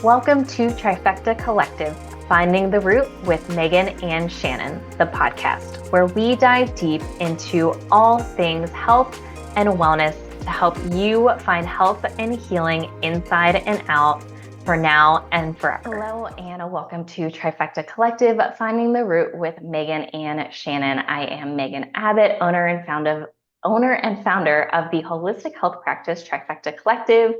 Welcome to Trifecta Collective, Finding the Root with Megan and Shannon, the podcast, where we dive deep into all things health and wellness to help you find health and healing inside and out for now and forever. Hello, and welcome to Trifecta Collective, Finding the Root with Megan and Shannon. I am Megan Abbott, owner and founder of the holistic health practice Trifecta Collective.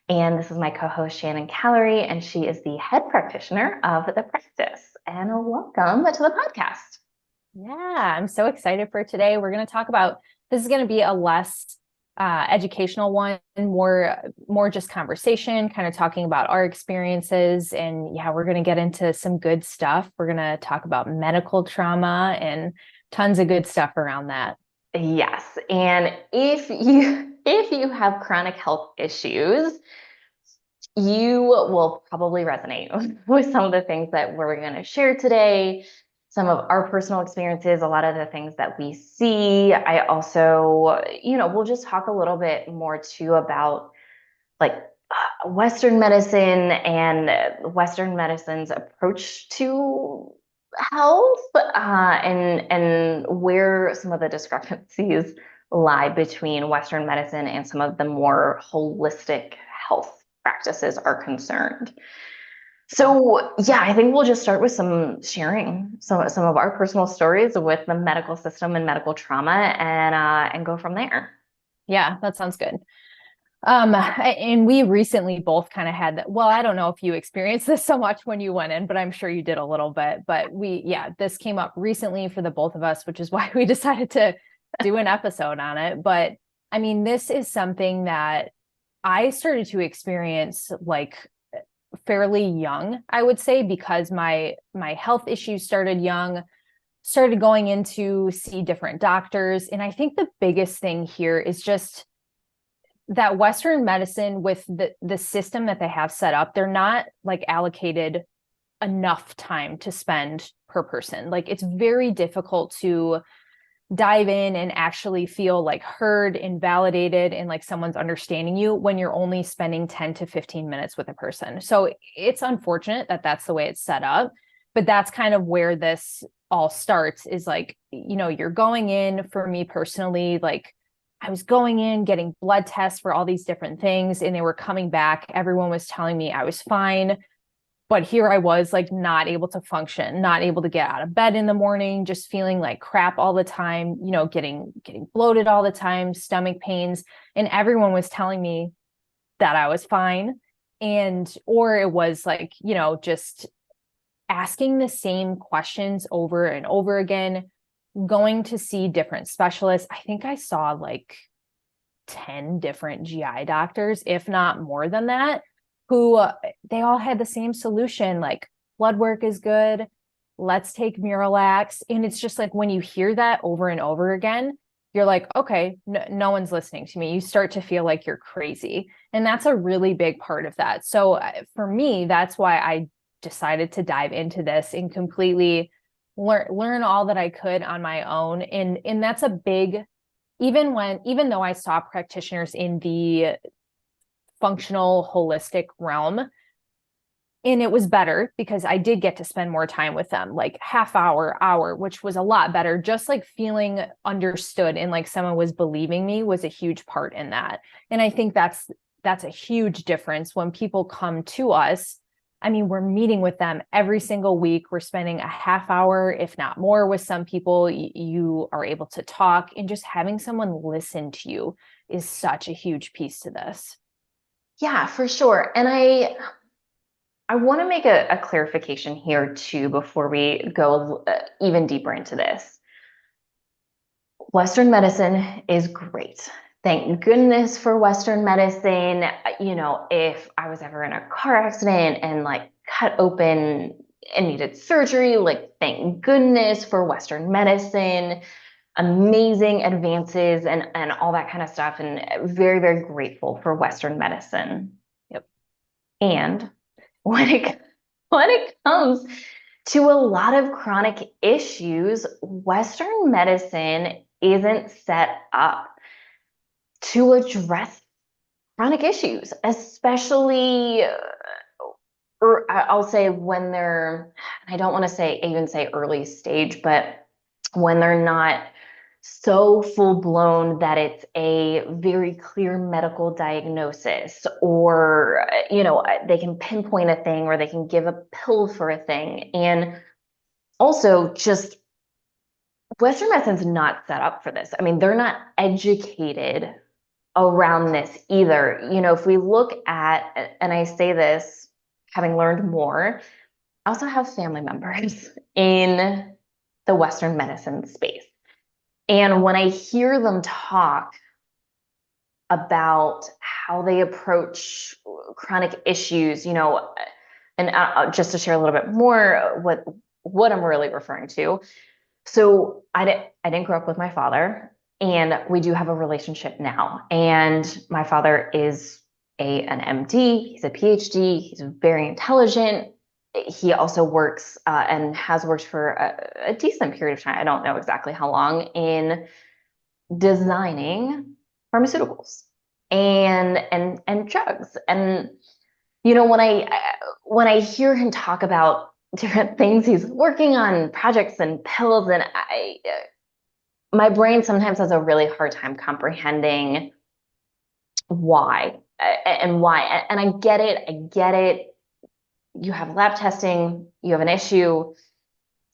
And this is my co-host, Shannon Callery, and she is the head practitioner of the practice. And welcome to the podcast. Yeah, I'm so excited for today. We're going to talk about, this is going to be a less educational one, more just conversation, kind of talking about our experiences. And yeah, we're going to get into some good stuff. We're going to talk about medical trauma and tons of good stuff around that. Yes. And if you have chronic health issues, you will probably resonate with some of the things that we're going to share today, some of our personal experiences, a lot of the things that we see. I also, we'll just talk a little bit more too about like Western medicine and Western medicine's approach to health, and where some of the discrepancies lie between Western medicine and some of the more holistic health practices are concerned. So yeah, I think we'll just start with sharing some of our personal stories with the medical system and medical trauma, and go from there. Yeah, that sounds good. And we recently both kind of had that. Well, I don't know if you experienced this so much when you went in, but I'm sure you did a little bit. But this came up recently for the both of us, which is why we decided to do an episode on it. But I mean, this is something that I started to experience like fairly young, I would say, because my health issues started young, started going in to see different doctors. And I think the biggest thing here is just that Western medicine, with the system that they have set up, they're not like allocated enough time to spend per person. Like it's very difficult to dive in and actually feel like heard and validated and like someone's understanding you when you're only spending 10 to 15 minutes with a person. So it's unfortunate that that's the way it's set up, but that's kind of where this all starts, is like, you're going in. For me personally, like I was going in getting blood tests for all these different things, and they were coming back. Everyone was telling me I was fine. But here I was like not able to function, not able to get out of bed in the morning, just feeling like crap all the time, getting bloated all the time, stomach pains. And everyone was telling me that I was fine. Or it was like, just asking the same questions over and over again, going to see different specialists. I think I saw like 10 different GI doctors, if not more than that, who they all had the same solution, like blood work is good, let's take Miralax. And it's just like, when you hear that over and over again, you're like, okay, no one's listening to me. You start to feel like you're crazy. And that's a really big part of that. So for me, that's why I decided to dive into this and completely learn all that I could on my own. And that's a big, even though I saw practitioners in the functional holistic realm, and it was better because I did get to spend more time with them, like half hour, which was a lot better. Just like feeling understood and like someone was believing me was a huge part in that. And I think that's a huge difference when people come to us. I mean, we're meeting with them every single week. We're spending a half hour, if not more, with some people. You are able to talk, and just having someone listen to you is such a huge piece to this. Yeah, for sure. And I want to make a clarification here too before we go even deeper into this. Western medicine is great. Thank goodness for Western medicine. If I was ever in a car accident and like cut open and needed surgery, like thank goodness for Western medicine. Amazing advances and all that kind of stuff, and very, very grateful for Western medicine. Yep. And when it comes to a lot of chronic issues, Western medicine isn't set up to address chronic issues, especially or I'll say when they're, I don't want to even say early stage, but when they're not so full blown that it's a very clear medical diagnosis, or, they can pinpoint a thing or they can give a pill for a thing. And also just Western medicine's not set up for this. I mean, they're not educated around this either. If we look at, and I say this having learned more, I also have family members in the Western medicine space. And when I hear them talk about how they approach chronic issues, and just to share a little bit more what I'm really referring to. So I didn't grow up with my father, and we do have a relationship now. And my father is an MD, he's a PhD, he's very intelligent. He also works and has worked for a decent period of time. I don't know exactly how long in designing pharmaceuticals and drugs. And when I hear him talk about different things he's working on, projects and pills, and my brain sometimes has a really hard time comprehending why and why. And I get it. I get it. You have lab testing, you have an issue,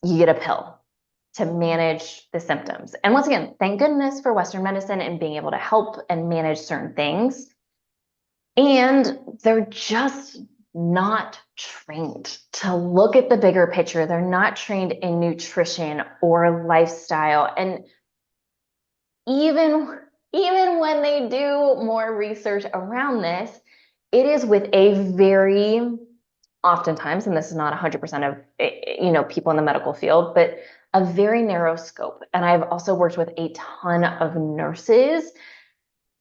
you get a pill to manage the symptoms. And once again, thank goodness for Western medicine and being able to help and manage certain things. And they're just not trained to look at the bigger picture. They're not trained in nutrition or lifestyle. And even when they do more research around this, it is with a very oftentimes, and this is not 100% of people in the medical field, but a very narrow scope. And I've also worked with a ton of nurses,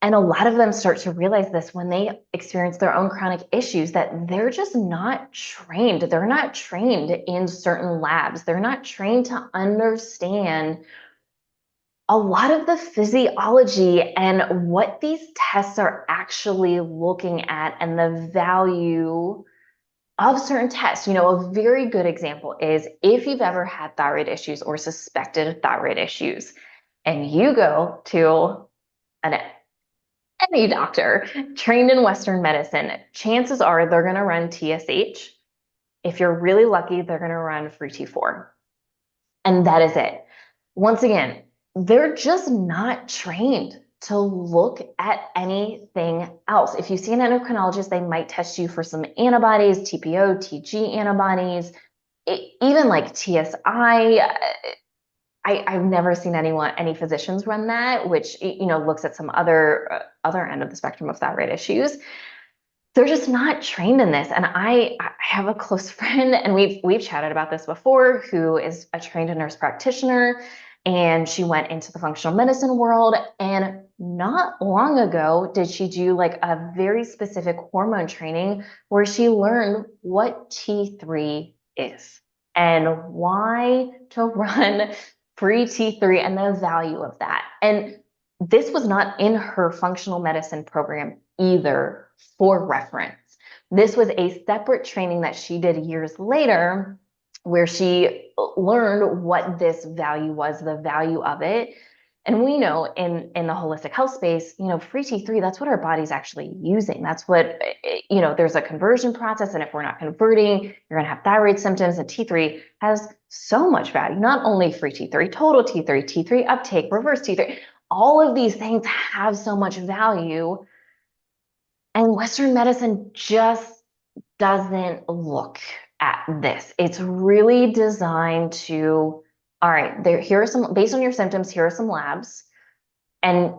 and a lot of them start to realize this when they experience their own chronic issues, that they're just not trained. They're not trained in certain labs. They're not trained to understand a lot of the physiology and what these tests are actually looking at and the value of certain tests. A very good example is if you've ever had thyroid issues or suspected thyroid issues, and you go to an any doctor trained in Western medicine, chances are they're going to run TSH. If you're really lucky, they're going to run free T4. And that is it. Once again, they're just not trained to look at anything else. If you see an endocrinologist, they might test you for some antibodies, TPO, TG antibodies, even like TSI. I've never seen any physicians run that, which looks at some other end of the spectrum of thyroid issues. They're just not trained in this. And I have a close friend, and we've chatted about this before, who is a trained nurse practitioner, and she went into the functional medicine world. And not long ago, did she do like a very specific hormone training where she learned what T3 is and why to run free T3 and the value of that. And this was not in her functional medicine program either, for reference. This was a separate training that she did years later where she learned what this value was, the value of it. And we know in the holistic health space, free T3, that's what our body's actually using. That's what, there's a conversion process. And if we're not converting, you're going to have thyroid symptoms. And T3 has so much value, not only free T3, total T3, T3 uptake, reverse T3. All of these things have so much value. And Western medicine just doesn't look at this. It's really designed to, all right, here are some, based on your symptoms, here are some labs. And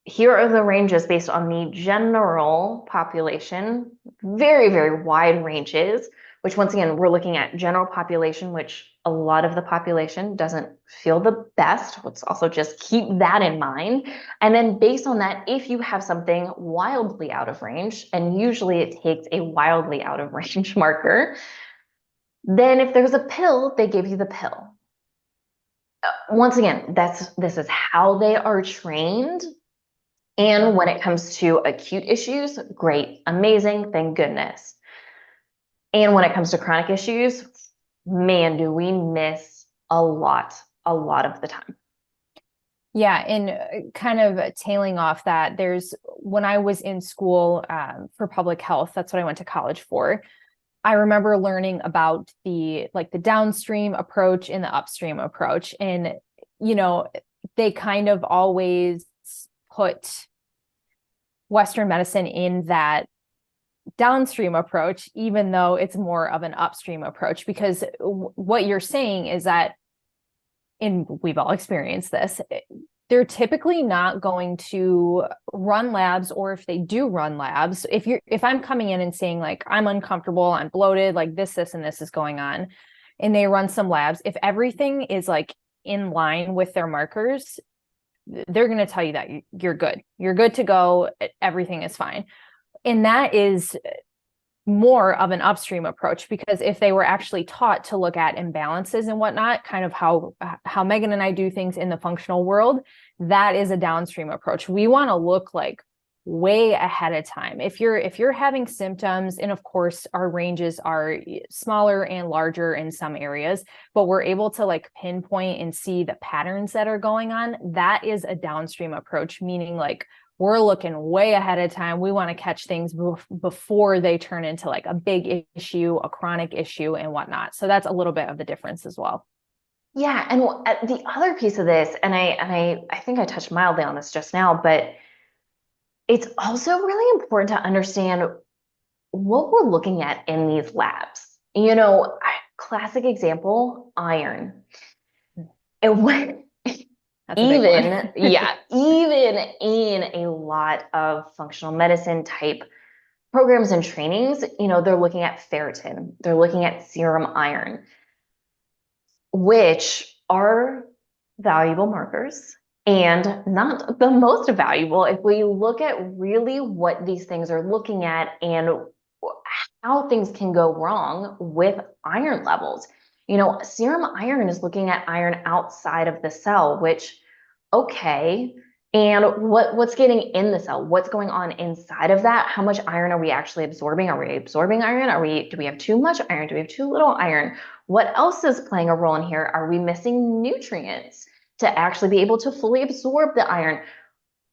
here are the ranges based on the general population, very, very wide ranges, which once again, we're looking at general population, which a lot of the population doesn't feel the best. Let's also just keep that in mind. And then based on that, if you have something wildly out of range, and usually it takes a wildly out of range marker, then if there's a pill, they give you the pill. Once again, this is how they are trained. And when it comes to acute issues, great, amazing, thank goodness. And when it comes to chronic issues, man, do we miss a lot of the time. Yeah, and kind of tailing off that, when I was in school for public health, that's what I went to college for. I remember learning about the downstream approach and the upstream approach. And, you know, they kind of always put Western medicine in that downstream approach, even though it's more of an upstream approach, because what you're saying is that, and we've all experienced this, they're typically not going to run labs, or if they do run labs, if I'm coming in and saying like, I'm uncomfortable, I'm bloated, like this and this is going on, and they run some labs, if everything is like in line with their markers, they're going to tell you that you're good to go, everything is fine. And that is more of an upstream approach, because if they were actually taught to look at imbalances and whatnot, kind of how Megan and I do things in the functional world, that is a downstream approach. We want to look like way ahead of time. If you're having symptoms, and of course our ranges are smaller and larger in some areas, but we're able to like pinpoint and see the patterns that are going on, that is a downstream approach, meaning like we're looking way ahead of time. We want to catch things before they turn into like a big issue, a chronic issue, and whatnot. So that's a little bit of the difference as well. Yeah, and the other piece of this, and I think I touched mildly on this just now, but it's also really important to understand what we're looking at in these labs. Classic example, iron. And when That's a big even, one. yeah, even in a lot of functional medicine type programs and trainings, they're looking at ferritin, they're looking at serum iron, which are valuable markers and not the most valuable if we look at really what these things are looking at and how things can go wrong with iron levels. Serum iron is looking at iron outside of the cell, which, okay. And what's getting in the cell? What's going on inside of that? How much iron are we actually absorbing? Are we absorbing iron? Do we have too much iron? Do we have too little iron? What else is playing a role in here? Are we missing nutrients to actually be able to fully absorb the iron?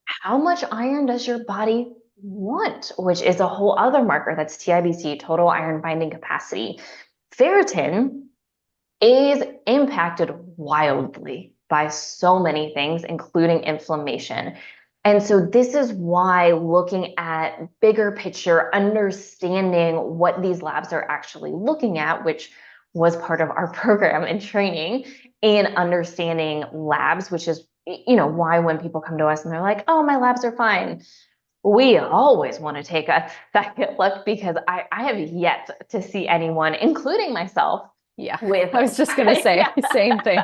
How much iron does your body want? Which is a whole other marker. That's TIBC, total iron binding capacity. Ferritin is impacted wildly by so many things, including inflammation. And so this is why looking at bigger picture, understanding what these labs are actually looking at, which was part of our program and training, and understanding labs, which is, why when people come to us and they're like, oh, my labs are fine, we always want to take a second look, because I have yet to see anyone, including myself, Yeah, with I was just going to say same thing.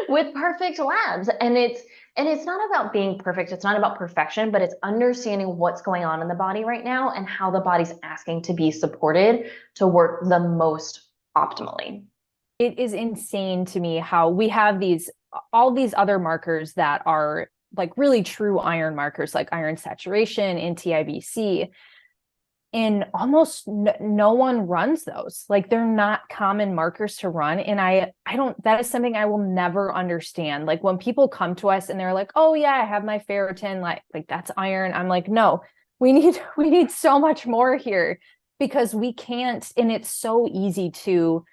with perfect labs. And it's not about being perfect, it's not about perfection, but it's understanding what's going on in the body right now and how the body's asking to be supported to work the most optimally. It is insane to me how we have all these other markers that are like really true iron markers, like iron saturation and TIBC, and almost no one runs those. Like they're not common markers to run. And I don't, that is something I will never understand. Like when people come to us and they're like, oh yeah, I have my ferritin, like that's iron. I'm like, no, we need so much more here, because we can't, and it's so easy to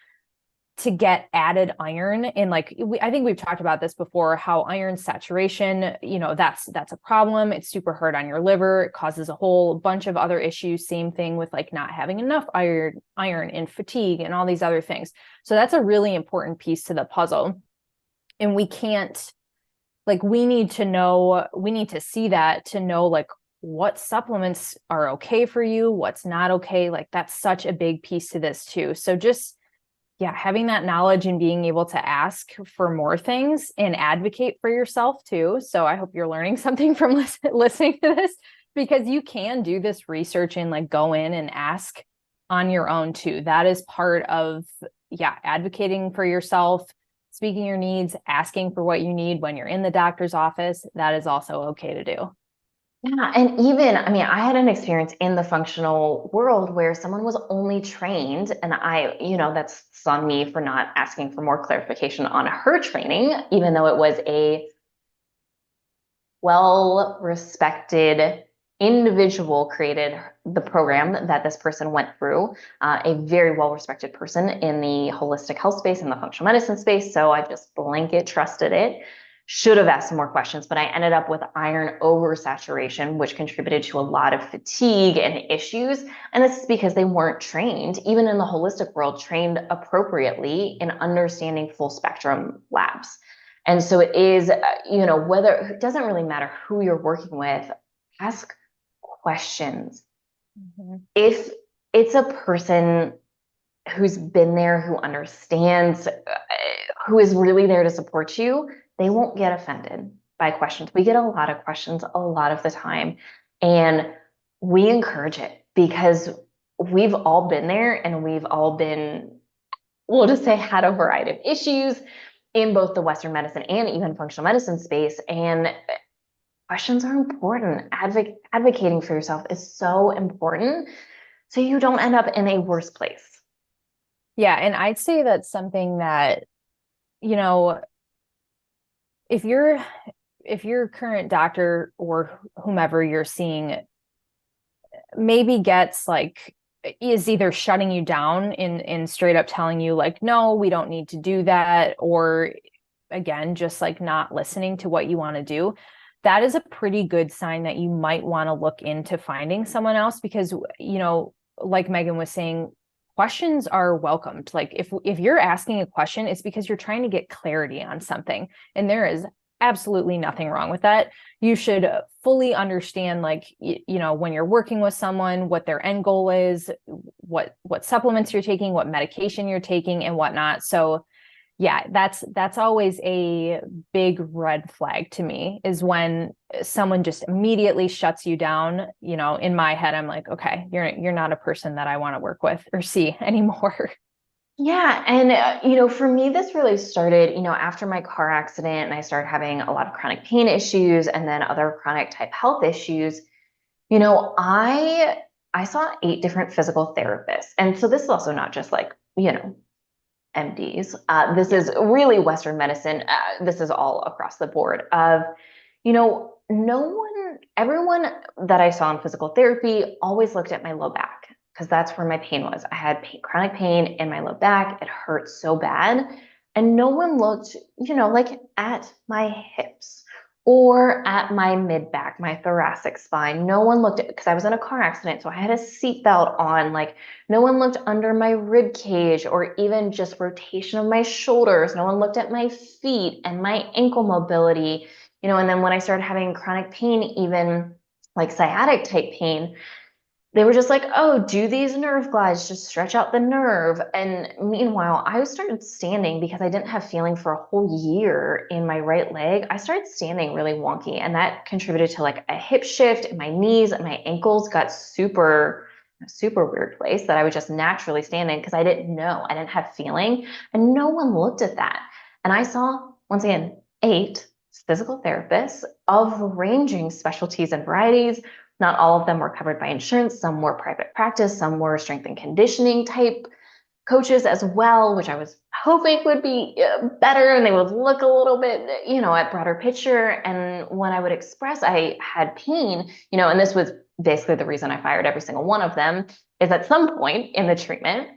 get added iron. And like I think we've talked about this before, how iron saturation, that's a problem. It's super hard on your liver. It causes a whole bunch of other issues. Same thing with like not having enough iron and fatigue and all these other things. So that's a really important piece to the puzzle. And we can't, like, we need to see that to know like what supplements are okay for you, what's not okay. Like that's such a big piece to this too. So just, yeah, having that knowledge and being able to ask for more things and advocate for yourself too. So I hope you're learning something from listening to this, because you can do this research and like go in and ask on your own too. That is part of, yeah, advocating for yourself, speaking your needs, asking for what you need when you're in the doctor's office. That is also okay to do. Yeah, and even, I mean, I had an experience in the functional world where someone was only trained, and that's on me for not asking for more clarification on her training, even though it was a well-respected individual created the program that this person went through, a very well-respected person in the holistic health space and the functional medicine space. So I just blanket trusted it. Should have asked some more questions, but I ended up with iron oversaturation, which contributed to a lot of fatigue and issues. And this is because they weren't trained, even in the holistic world, trained appropriately in understanding full spectrum labs. And so it is, whether it doesn't really matter who you're working with, ask questions. Mhm. If it's a person who's been there, who understands, who is really there to support you, they won't get offended by questions. We get a lot of questions a lot of the time, and we encourage it because we've all been there and we've all been, we'll just say, had a variety of issues in both the Western medicine and even functional medicine space. And questions are important. Advocating for yourself is so important so you don't end up in a worse place. Yeah, and I'd say that's something that, you know, if you're if your current doctor or whomever you're seeing maybe gets like is either shutting you down in straight up telling you like no we don't need to do that, or again just like not listening to what you want to do, that is a pretty good sign that you might want to look into finding someone else, because like Megan was saying, questions are welcomed. Like if you're asking a question, it's because you're trying to get clarity on something, and there is absolutely nothing wrong with that. You should fully understand, like when you're working with someone, what their end goal is, what supplements you're taking, what medication you're taking, and whatnot. So yeah, that's always a big red flag to me, is when someone just immediately shuts you down. In my head I'm like, okay, you're not a person that I want to work with or see anymore. Yeah. And, for me, this really started, after my car accident and I started having a lot of chronic pain issues and then other chronic type health issues. I saw 8 different physical therapists. And so this is also not just like, MDs. This Yeah. is really Western medicine. This is all across the board of, no one, everyone that I saw in physical therapy always looked at my low back because that's where my pain was. I had chronic pain in my low back. It hurt so bad. And no one looked, like at my hips or at my mid back, my thoracic spine. No one looked at, because I was in a car accident. So I had a seatbelt on. Like, no one looked under my rib cage or even just rotation of my shoulders. No one looked at my feet and my ankle mobility, and then when I started having chronic pain, even like sciatic type pain, they were just like, oh, do these nerve glides, just stretch out the nerve. And meanwhile, I started standing because I didn't have feeling for a whole year in my right leg. I started standing really wonky, and that contributed to like a hip shift in my knees, and my ankles got super weird place that I was just naturally standing because I didn't know. I didn't have feeling, and no one looked at that. And I saw, once again, 8 physical therapists of ranging specialties and varieties. Not all of them were covered by insurance. Some were private practice. Some were strength and conditioning type coaches as well, which I was hoping would be better and they would look a little bit, at broader picture. And when I would express I had pain, and this was basically the reason I fired every single one of them, is at some point in the treatment,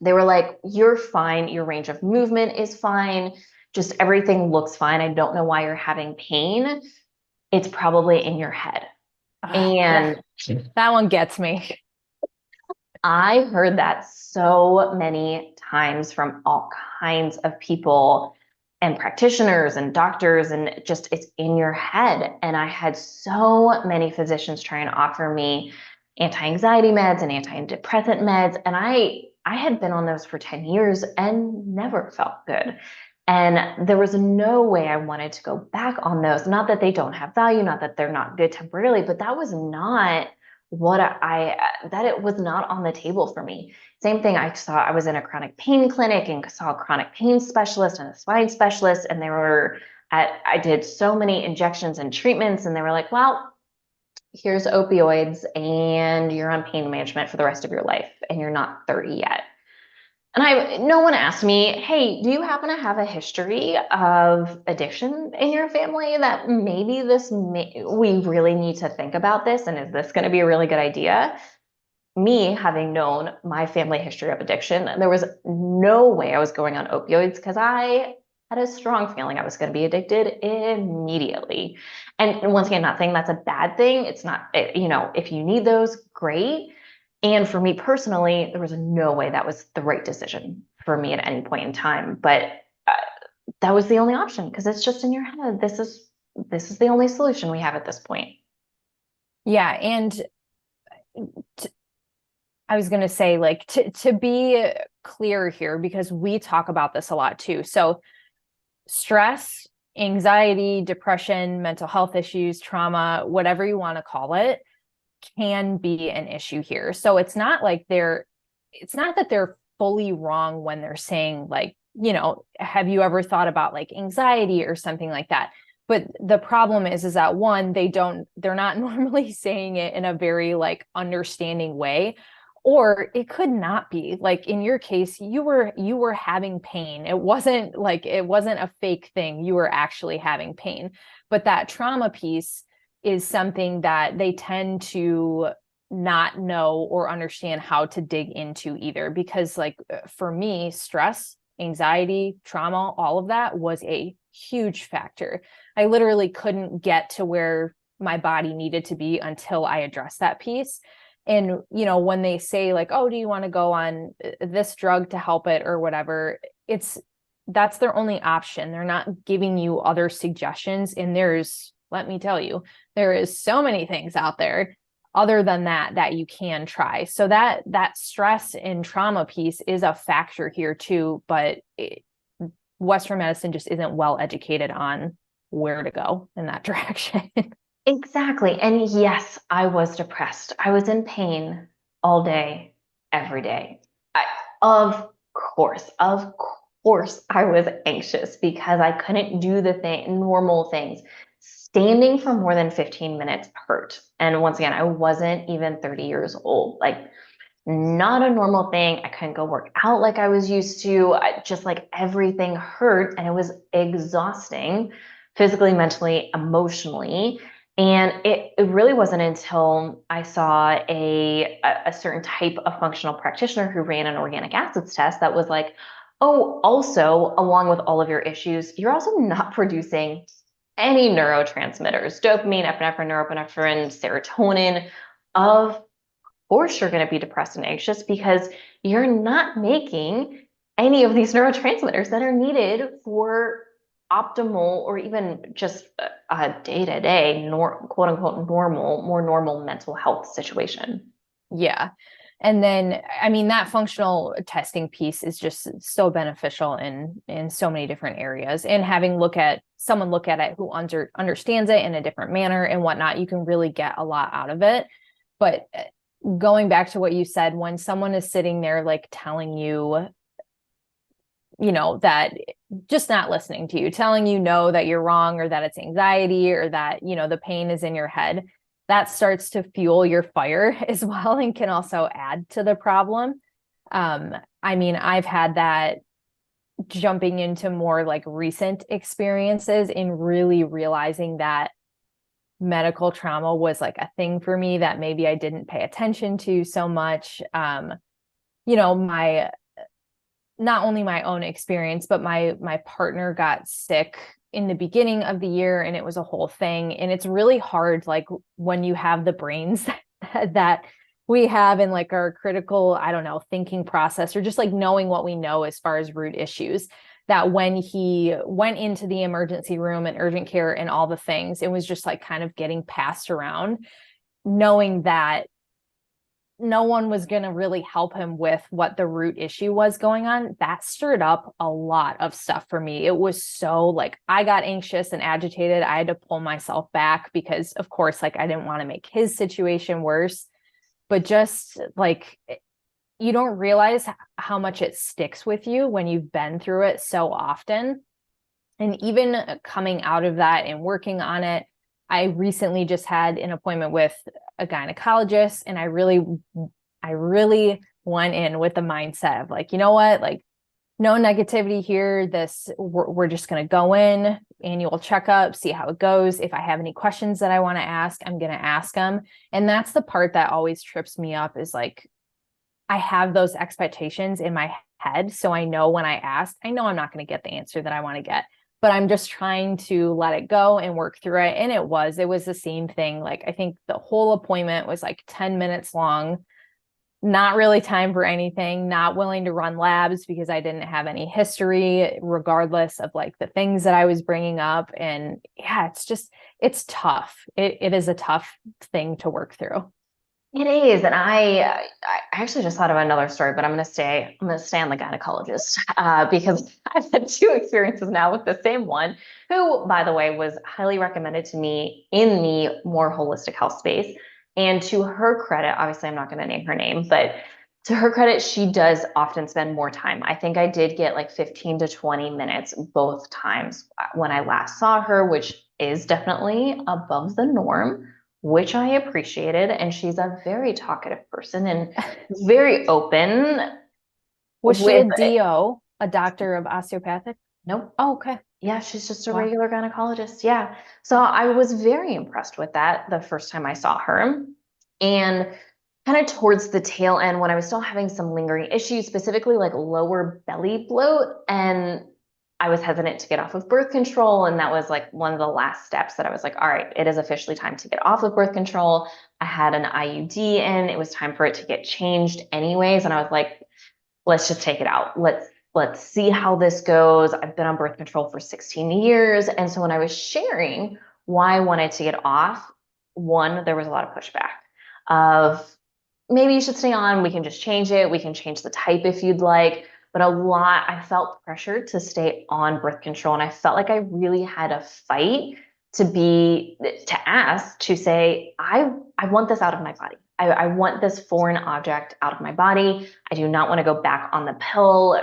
they were like, you're fine. Your range of movement is fine. Just everything looks fine. I don't know why you're having pain. It's probably in your head. that And that one gets me. I heard that so many times from all kinds of people and practitioners and doctors, and just it's in your head. And I had so many physicians try and offer me anti-anxiety meds and antidepressant meds. And I had been on those for 10 years and never felt good. And there was no way I wanted to go back on those. Not that they don't have value, not that they're not good temporarily, but that was not what that it was not on the table for me. Same thing, I was in a chronic pain clinic and saw a chronic pain specialist and a spine specialist, and I did so many injections and treatments, and they were like, well, here's opioids and you're on pain management for the rest of your life and you're not 30 yet. And no one asked me, hey, do you happen to have a history of addiction in your family that maybe we really need to think about this? And is this going to be a really good idea? Me having known my family history of addiction, there was no way I was going on opioids because I had a strong feeling I was going to be addicted immediately. And once again, not saying that's a bad thing. It's not, if you need those, great. And for me personally, there was no way that was the right decision for me at any point in time. But uh, that was the only option because it's just in your head. This is the only solution we have at this point. Yeah. And I was going to say, like, to be clear here, because we talk about this a lot too. So stress, anxiety, depression, mental health issues, trauma, whatever you want to call it, can be an issue here. So it's not that they're fully wrong when they're saying, like, have you ever thought about like anxiety or something like that? But the problem is that one, they're not normally saying it in a very like understanding way. Or it could not be. Like in your case, you were having pain. It wasn't a fake thing. You were actually having pain. But that trauma piece is something that they tend to not know or understand how to dig into either. Because like for me, stress, anxiety, trauma, all of that was a huge factor. I literally couldn't get to where my body needed to be until I addressed that piece. And, when they say like, oh, do you want to go on this drug to help it or whatever, that's their only option. They're not giving you other suggestions. And let me tell you, there is so many things out there other than that you can try. So that stress and trauma piece is a factor here too, but Western medicine just isn't well educated on where to go in that direction. Exactly. And yes, I was depressed. I was in pain all day, every day. I, of course, I was anxious because I couldn't do normal things. Standing for more than 15 minutes hurt. And once again, I wasn't even 30 years old. Like, not a normal thing. I couldn't go work out like I was used to. Just like everything hurt and it was exhausting physically, mentally, emotionally. And it really wasn't until I saw a certain type of functional practitioner who ran an organic acids test that was like, oh, also, along with all of your issues, you're also not producing any neurotransmitters, dopamine, epinephrine, norepinephrine, serotonin. Of course, you're going to be depressed and anxious because you're not making any of these neurotransmitters that are needed for optimal or even just a day-to-day, quote unquote, more normal mental health situation. Yeah. And then, I mean, that functional testing piece is just so beneficial in so many different areas. And having someone look at it who understands it in a different manner and whatnot, you can really get a lot out of it. But going back to what you said, when someone is sitting there like telling you, that just not listening to you, telling you no, that you're wrong or that it's anxiety or that, the pain is in your head, that starts to fuel your fire as well and can also add to the problem. I mean, I've had that jumping into more like recent experiences in really realizing that medical trauma was like a thing for me that maybe I didn't pay attention to so much. My not only my own experience, but my partner got sick in the beginning of the year and it was a whole thing. And it's really hard, like when you have the brains that we have in like our critical, I don't know, thinking process or just like knowing what we know as far as root issues, that when he went into the emergency room and urgent care and all the things, it was just like kind of getting passed around, knowing that no one was going to really help him with what the root issue was going on. That stirred up a lot of stuff for me. It was so like, I got anxious and agitated. I had to pull myself back because of course, like I didn't want to make his situation worse, but just like, you don't realize how much it sticks with you when you've been through it so often. And even coming out of that and working on it, I recently just had an appointment with a gynecologist, and I really went in with the mindset of like, you know what, like no negativity here. We're just going to go in, annual checkup, see how it goes. If I have any questions that I want to ask, I'm going to ask them. And that's the part that always trips me up is like, I have those expectations in my head. So I know when I ask, I know I'm not going to get the answer that I want to get, but I'm just trying to let it go and work through it. And it was the same thing. Like, I think the whole appointment was like 10 minutes long, not really time for anything, not willing to run labs because I didn't have any history, regardless of like the things that I was bringing up. And yeah, it's tough. It is a tough thing to work through. It is, and I actually just thought of another story, but I'm gonna stay on the gynecologist because I've had two experiences now with the same one, who, by the way, was highly recommended to me in the more holistic health space. And to her credit, obviously, I'm not going to name her name, but to her credit, she does often spend more time. I think I did get like 15 to 20 minutes both times when I last saw her, which is definitely above the norm, which I appreciated. And she's a very talkative person and very open Was she with a DO, a doctor of osteopathic? nope. Oh, okay. Yeah, she's just a Wow. regular gynecologist. Yeah. So I was very impressed with that the first time I saw her. And kind of towards the tail end, when I was still having some lingering issues, specifically like lower belly bloat, and I was hesitant to get off of birth control. And that was like one of the last steps that I was like, all right, it is officially time to get off of birth control. I had an IUD and it was time for it to get changed anyways. And I was like, let's just take it out. Let's see how this goes. I've been on birth control for 16 years. And so when I was sharing why I wanted to get off, one, there was a lot of pushback of maybe you should stay on. We can just change it. We can change the type if you'd like. But I felt pressured to stay on birth control. And I felt like I really had a fight to ask, to say, I want this out of my body. I want this foreign object out of my body. I do not want to go back on the pill.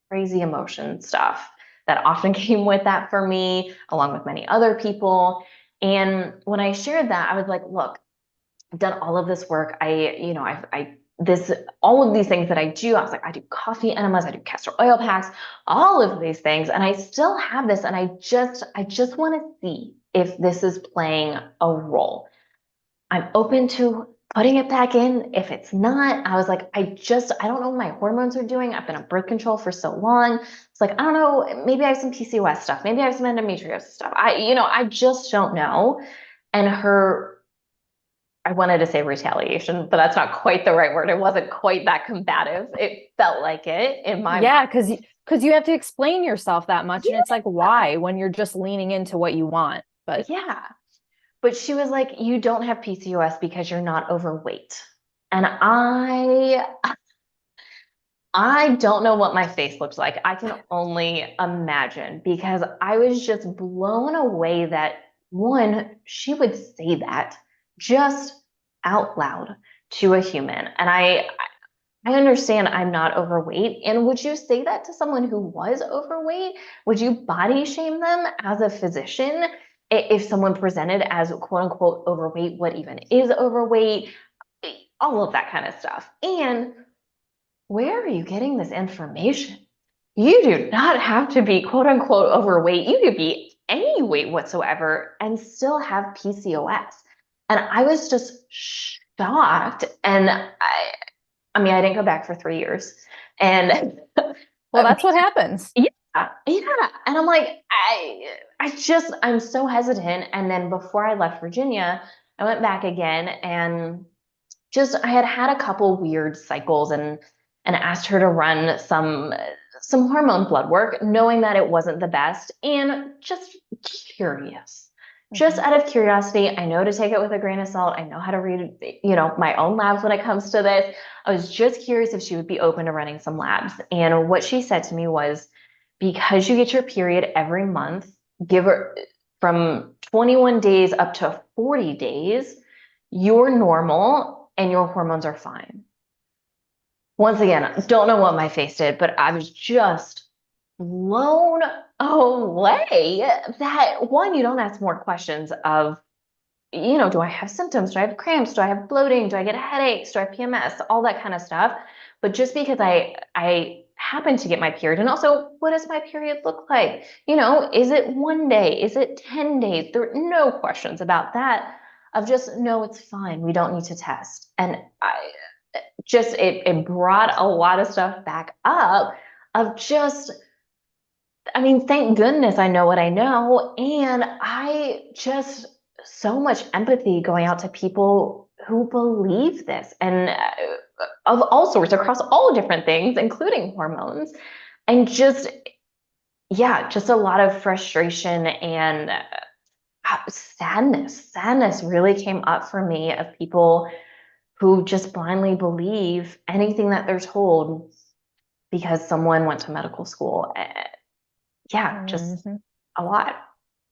Crazy emotion stuff that often came with that for me, along with many other people. And when I shared that, I was like, look, I've done all of this work. All of these things that I do, I was like, I do coffee enemas, I do castor oil packs, all of these things. And I still have this. And I just want to see if this is playing a role. I'm open to putting it back in. If it's not, I was like, I don't know what my hormones are doing. I've been on birth control for so long. It's like, I don't know, maybe I have some PCOS stuff. Maybe I have some endometriosis stuff. I just don't know. And I wanted to say retaliation, but that's not quite the right word. It wasn't quite that combative. It felt like it in my mind. Yeah, because you have to explain yourself that much. And it's like, why when you're just leaning into what you want? But Yeah. But she was like, you don't have PCOS because you're not overweight. And I don't know what my face looked like. I can only imagine because I was just blown away that one, she would say that just out loud to a human. And I understand I'm not overweight. And would you say that to someone who was overweight? Would you body shame them as a physician if someone presented as quote unquote overweight? What even is overweight? All of that kind of stuff. And where are you getting this information? You do not have to be quote unquote overweight. You could be any weight whatsoever and still have PCOS. And I was just shocked. And I mean, I didn't go back for 3 years. And well, that's what happens. yeah, yeah. And I'm like, I'm so hesitant. And then before I left Virginia, I went back again and I had had a couple weird cycles and asked her to run some hormone blood work, knowing that it wasn't the best and just curious. Just Mhm. out of curiosity, I know to take it with a grain of salt. I know how to read, my own labs when it comes to this. I was just curious if she would be open to running some labs. And what she said to me was, because you get your period every month, give her from 21 days up to 40 days, you're normal and your hormones are fine. Once again, I don't know what my face did, but I was just blown away that one, you don't ask more questions of do I have symptoms? Do I have cramps? Do I have bloating? Do I get headaches? Do I have PMS? All that kind of stuff. But just because I happen to get my period, and also what does my period look like? Is it 1 day? Is it 10 days? There are no questions about that of just, no, it's fine. We don't need to test. And I just, it brought a lot of stuff back up of just, I mean, thank goodness I know what I know. And I just, so much empathy going out to people who believe this and of all sorts across all different things, including hormones. And just, yeah, just a lot of frustration and sadness. Sadness really came up for me of people who just blindly believe anything that they're told because someone went to medical school. Yeah, just Mhm. a lot.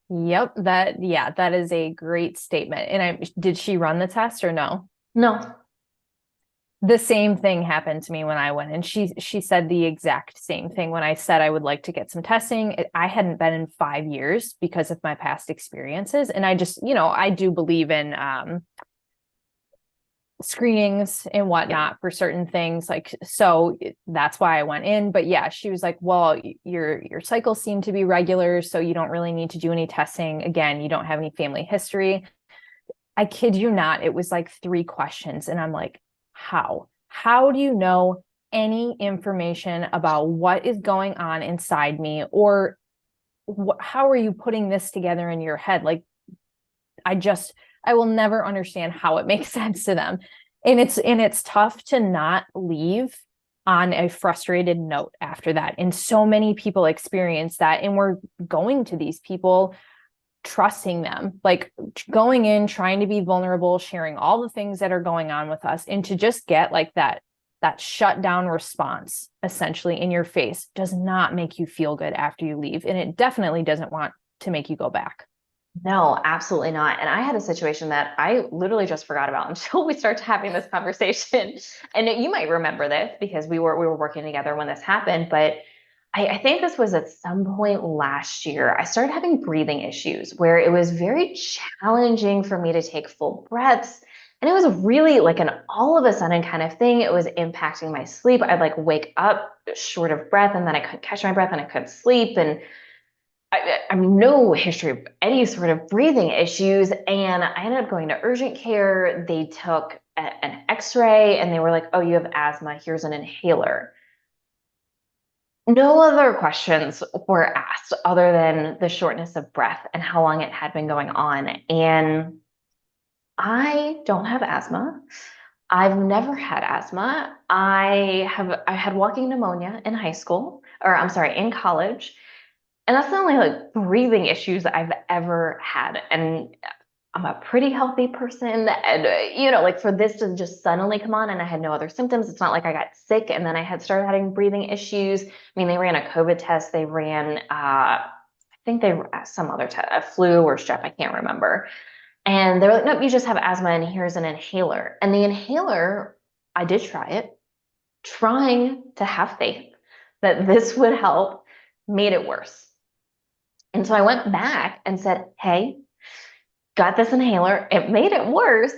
Yep, that is a great statement. And did she run the test or no? No. The same thing happened to me when I went, and she said the exact same thing when I said I would like to get some testing. I hadn't been in 5 years because of my past experiences, and I just, I do believe in screenings and Yeah. whatnot for certain things, like, so that's why I went in. But yeah, she was like, well, your cycles seem to be regular, so you don't really need to do any testing. Again, you don't have any family history. I kid you not, it was like 3 questions. And I'm like, how do you know any information about what is going on inside me? Or how are you putting this together in your head? Like, I just, I will never understand how it makes sense to them. And it's tough to not leave on a frustrated note after that. And so many people experience that. And we're going to these people trusting them, like going in, trying to be vulnerable, sharing all the things that are going on with us, and to just get like that shut down response essentially in your face does not make you feel good after you leave. And it definitely doesn't want to make you go back. No, absolutely not. And I had a situation that I literally just forgot about until we started having this conversation. And you might remember this because we were working together when this happened, but I think this was at some point last year. I started having breathing issues where it was very challenging for me to take full breaths. And it was really like an all of a sudden kind of thing. It was impacting my sleep. I'd like wake up short of breath and then I couldn't catch my breath and I couldn't sleep. And I have no history of any sort of breathing issues. And I ended up going to urgent care. They took an x-ray and they were like, oh, you have asthma. Here's an inhaler. No other questions were asked other than the shortness of breath and how long it had been going on. And I don't have asthma. I've never had asthma. I had walking pneumonia in high school, or I'm sorry, in college. And that's the only like breathing issues I've ever had. And I'm a pretty healthy person. And, like for this to just suddenly come on and I had no other symptoms, it's not like I got sick and then I had started having breathing issues. I mean, they ran a COVID test. They ran, I think they some other test, a flu or strep, I can't remember. And they were like, nope, you just have asthma and here's an inhaler. And the inhaler, I did try it, trying to have faith that this would help, made it worse. And so I went back and said, hey, got this inhaler. It made it worse.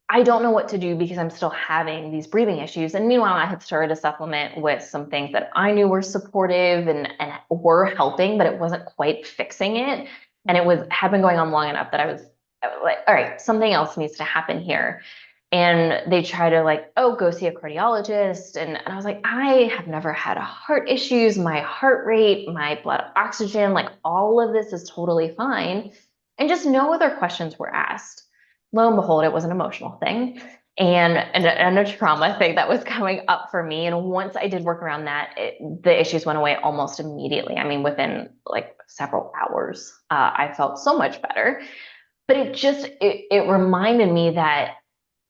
I don't know what to do because I'm still having these breathing issues. And meanwhile, I had started a supplement with some things that I knew were supportive and were helping, but it wasn't quite fixing it. And it had been going on long enough that I was like, all right, something else needs to happen here. And they try to like, oh, go see a cardiologist. And I was like, I have never had heart issues. My heart rate, my blood oxygen, like all of this is totally fine. And just no other questions were asked. Lo and behold, it was an emotional thing and a trauma thing that was coming up for me. And once I did work around that, the issues went away almost immediately. I mean, within like several hours, I felt so much better. But it reminded me that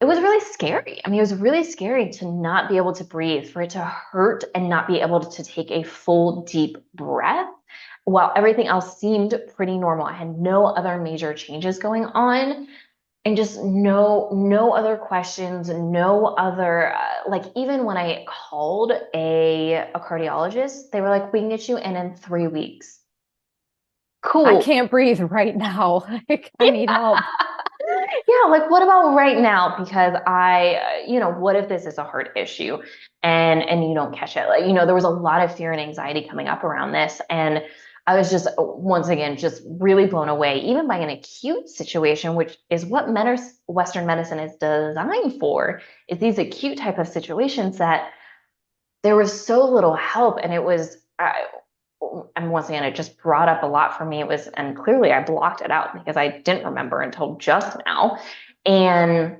it was really scary. I mean, it was really scary to not be able to breathe, for it to hurt and not be able to take a full deep breath while everything else seemed pretty normal. I had no other major changes going on and just no other questions, no other like even when I called a cardiologist, they were like, we can get you in 3 weeks. I Cool. can't breathe right now. Like, I need help. yeah, like what about right now? Because what if this is a heart issue and you don't catch it? Like, there was a lot of fear and anxiety coming up around this. And I was just once again just really blown away, even by an acute situation, which is what Western medicine is designed for, is these acute type of situations that there was so little help. And and once again, it just brought up a lot for me. And clearly I blocked it out because I didn't remember until just now. And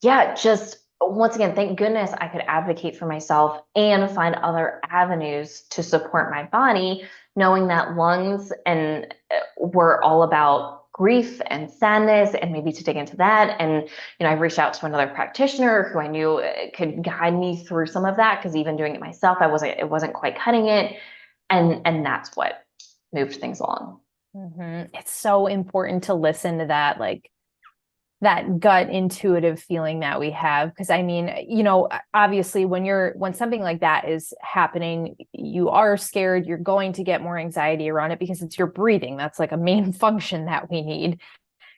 yeah, just once again, thank goodness I could advocate for myself and find other avenues to support my body, knowing that lungs and were all about grief and sadness, and maybe to dig into that. And I reached out to another practitioner who I knew could guide me through some of that, because even doing it myself, it wasn't quite cutting it. And that's what moved things along. It's so important to listen to that, like that gut intuitive feeling that we have. Because I mean, obviously when something like that is happening, you are scared, you're going to get more anxiety around it because it's your breathing. That's like a main function that we need.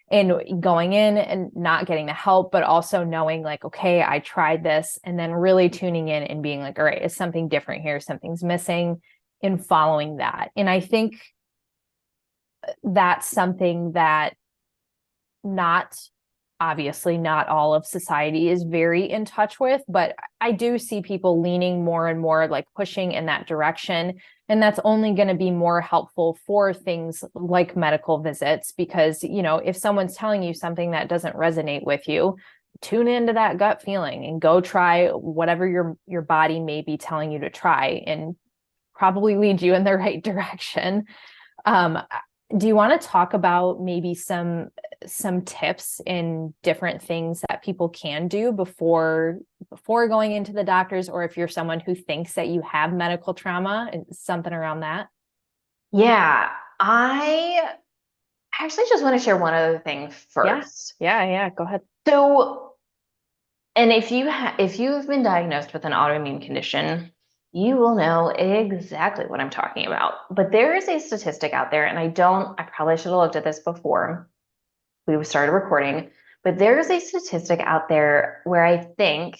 And going in and not getting the help, but also knowing like, okay, I tried this, and then really tuning in and being like, all right, is something different here? Something's missing, and following that. And I think that's something that not obviously not all of society is very in touch with, but I do see people leaning more and more, like pushing in that direction. And that's only going to be more helpful for things like medical visits, because, if someone's telling you something that doesn't resonate with you, tune into that gut feeling and go try whatever your body may be telling you to try, and probably lead you in the right direction. Um, do you want to talk about maybe some tips in different things that people can do before going into the doctors, or if you're someone who thinks that you have medical trauma, something around that? Yeah, I actually just want to share one other thing Yeah. first. Yeah, go ahead. So, and if you've been diagnosed with an autoimmune condition, you will know exactly what I'm talking about. But there is a statistic out there, and I probably should have looked at this before we started recording, but there is a statistic out there where I think,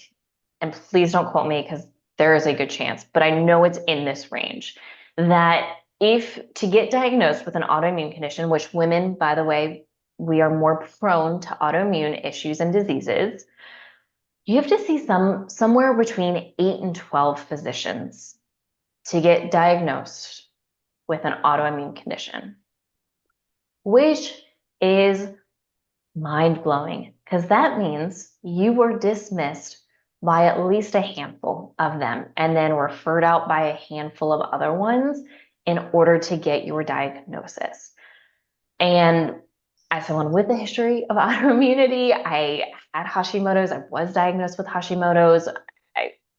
and please don't quote me because there is a good chance, but I know it's in this range, that if to get diagnosed with an autoimmune condition, which women, by the way, we are more prone to autoimmune issues and diseases, you have to see somewhere between 8 and 12 physicians to get diagnosed with an autoimmune condition, which is mind blowing, because that means you were dismissed by at least a handful of them and then referred out by a handful of other ones in order to get your diagnosis. And as someone with a history of autoimmunity, I had Hashimoto's, I was diagnosed with Hashimoto's.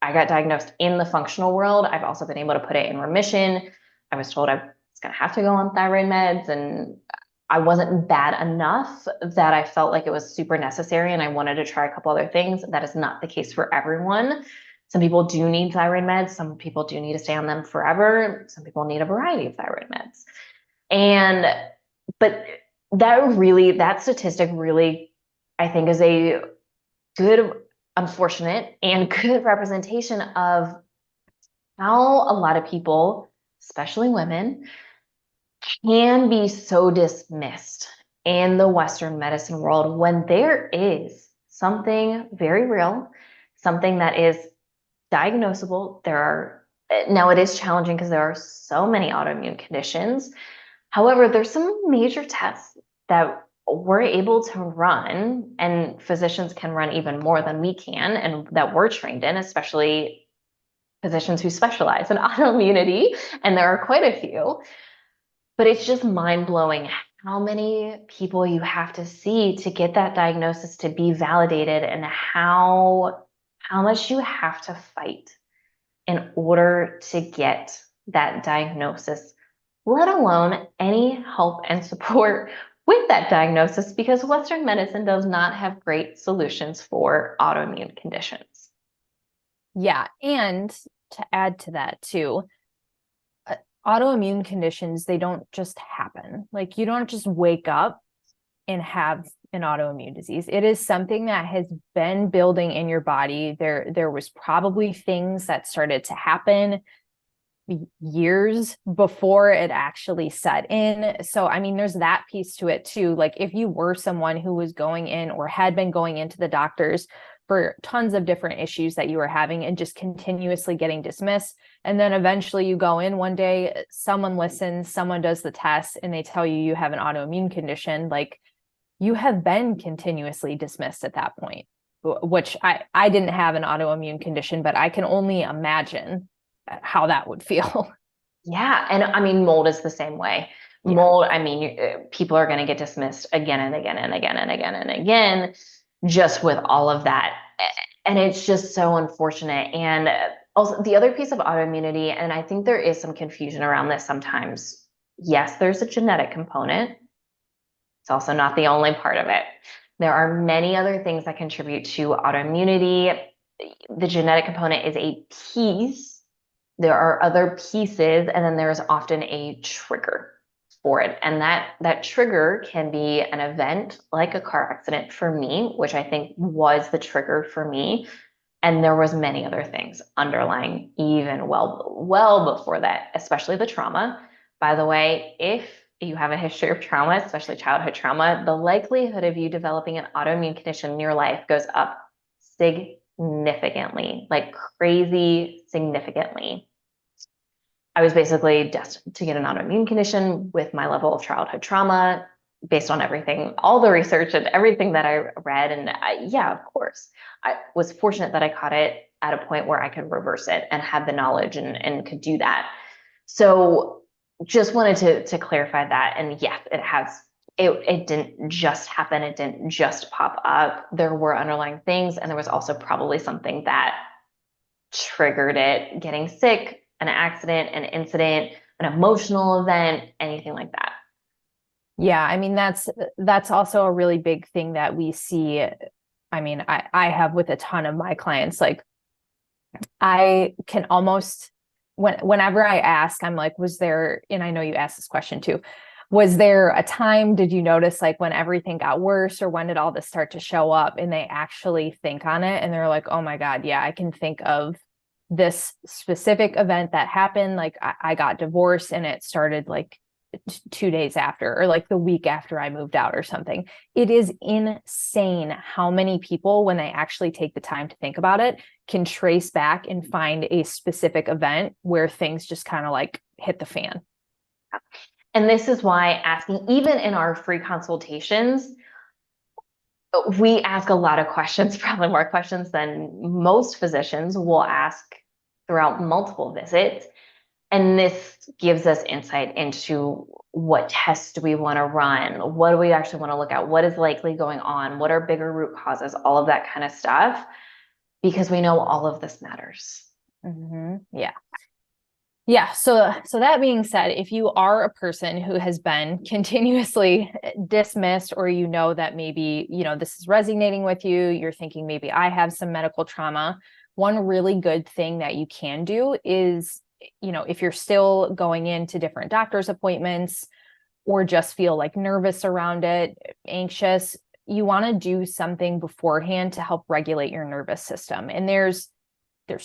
I got diagnosed in the functional world. I've also been able to put it in remission. I was told I was going to have to go on thyroid meds, and I wasn't bad enough that I felt like it was super necessary and I wanted to try a couple other things. That is not the case for everyone. Some people do need thyroid meds. Some people do need to stay on them forever. Some people need a variety of thyroid meds. And, but that statistic really, I think, is a good, unfortunate, and good representation of how a lot of people, especially women, can be so dismissed in the Western medicine world when there is something very real, something that is diagnosable. Now it is challenging because there are so many autoimmune conditions. However, there's some major tests that we're able to run, and physicians can run even more than we can, and that we're trained in, especially physicians who specialize in autoimmunity, and there are quite a few. But it's just mind blowing how many people you have to see to get that diagnosis to be validated, and how much you have to fight in order to get that diagnosis, let alone any help and support with that diagnosis, because Western medicine does not have great solutions for autoimmune conditions. Yeah. And to add to that too, autoimmune conditions, they don't just happen. Like, you don't just wake up and have an autoimmune disease. It is something that has been building in your body. There was probably things that started to happen years before it actually set in. So, I mean, there's that piece to it too. Like if you were someone who was going in or had been going into the doctors for tons of different issues that you were having and just continuously getting dismissed, and then eventually you go in one day, someone listens, someone does the test, and they tell you you have an autoimmune condition, like you have been continuously dismissed at that point, which I didn't have an autoimmune condition, but I can only imagine how that would feel. Yeah. And I mean, mold is the same way. Yeah. Mold, I mean, people are going to get dismissed again and again and again and again and again, just with all of that. And it's just so unfortunate. And also, the other piece of autoimmunity, and I think there is some confusion around this sometimes. Yes, there's a genetic component. It's also not the only part of it. There are many other things that contribute to autoimmunity. The genetic component is a piece. There are other pieces, and then there's often a trigger for it. And that trigger can be an event like a car accident for me, which I think was the trigger for me. And there was many other things underlying even well before that, especially the trauma. By the way, if you have a history of trauma, especially childhood trauma, the likelihood of you developing an autoimmune condition in your life goes up significantly, like crazy significantly. I was basically destined to get an autoimmune condition with my level of childhood trauma based on everything, all the research and everything that I read. And yeah, of course, I was fortunate that I caught it at a point where I could reverse it and had the knowledge and could do that. So just wanted to clarify that. And yes, it didn't just happen. It didn't just pop up. There were underlying things. And there was also probably something that triggered it, getting sick, an accident, an incident, an emotional event, anything like that. Yeah, I mean that's also a really big thing that we see. I mean, I have with a ton of my clients, like I can almost whenever I ask, I'm like, was there, and I know you asked this question too, was there a time, did you notice like when everything got worse or when did all this start to show up? And they actually think on it and they're like, oh my God, yeah, I can think of this specific event that happened. Like I got divorced and it started like 2 days after, or like the week after I moved out or something. It is insane how many people, when they actually take the time to think about it, can trace back and find a specific event where things just kind of like hit the fan. And this is why asking, even in our free consultations, we ask a lot of questions, probably more questions than most physicians will ask throughout multiple visits. And this gives us insight into what tests do we want to run? What do we actually want to look at? What is likely going on? What are bigger root causes? All of that kind of stuff, because we know all of this matters. Mm-hmm. Yeah. Yeah. So that being said, if you are a person who has been continuously dismissed, or you know that maybe, this is resonating with you, you're thinking maybe I have some medical trauma, one really good thing that you can do is, if you're still going into different doctor's appointments or just feel like nervous around it, anxious, you want to do something beforehand to help regulate your nervous system. And there's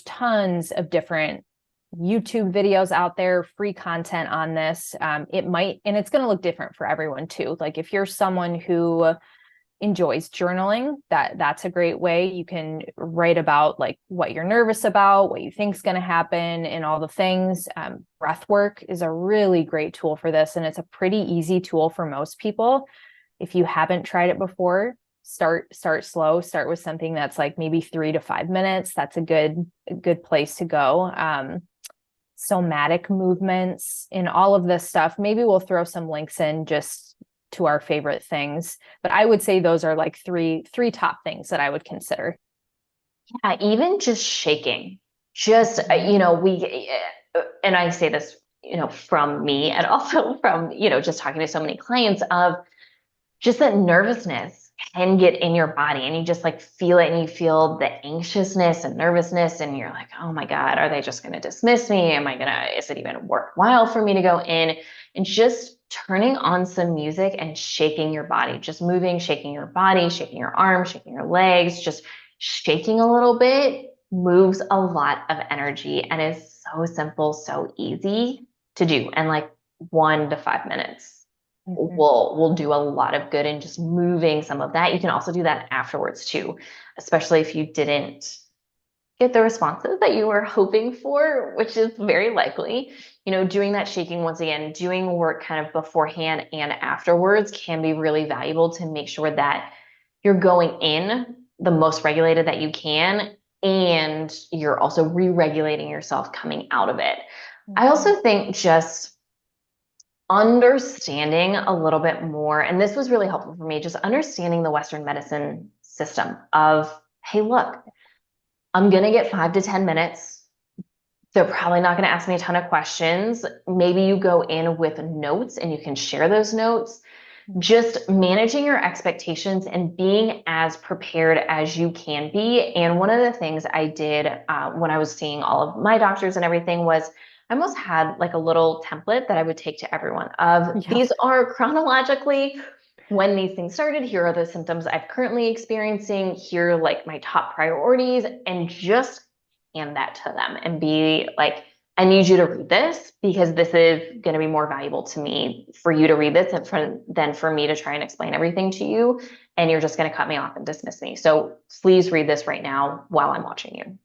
tons of different YouTube videos out there, free content on this. It might, and it's going to look different for everyone too. Like if you're someone who enjoys journaling, that's a great way. You can write about like what you're nervous about, what you think is going to happen, and all the things. Breathwork is a really great tool for this, and it's a pretty easy tool for most people. If you haven't tried it before, start slow. Start with something that's like maybe 3 to 5 minutes. That's a good place to go. Somatic movements and all of this stuff. Maybe we'll throw some links in just to our favorite things, but I would say those are like three top things that I would consider. Yeah, even just shaking, just, and I say this, from me and also from, just talking to so many clients of just that nervousness can get in your body and you just like feel it and you feel the anxiousness and nervousness and you're like, oh my God, are they just going to dismiss me? Is it even worthwhile for me to go in? And just turning on some music and shaking your body, just moving, shaking your body, shaking your arms, shaking your legs, just shaking a little bit moves a lot of energy and is so simple, so easy to do. And like 1 to 5 minutes Mhm. will do a lot of good in just moving some of that. You can also do that afterwards too, especially if you didn't get the responses that you were hoping for, which is very likely. Doing that shaking once again, doing work kind of beforehand and afterwards can be really valuable to make sure that you're going in the most regulated that you can, and you're also re-regulating yourself coming out of it. I Mhm. also think just understanding a little bit more, and this was really helpful for me, just understanding the Western medicine system of, hey, look, I'm going to get 5 to 10 minutes. They're probably not going to ask me a ton of questions. Maybe you go in with notes and you can share those notes. Just managing your expectations and being as prepared as you can be. And one of the things I did when I was seeing all of my doctors and everything was I almost had like a little template that I would take to everyone of Yep. these are chronologically when these things started. Here are the symptoms I'm currently experiencing. Here are like my top priorities, and just hand that to them and be like, I need you to read this because this is going to be more valuable to me for you to read this than for me to try and explain everything to you. And you're just going to cut me off and dismiss me. So please read this right now while I'm watching you.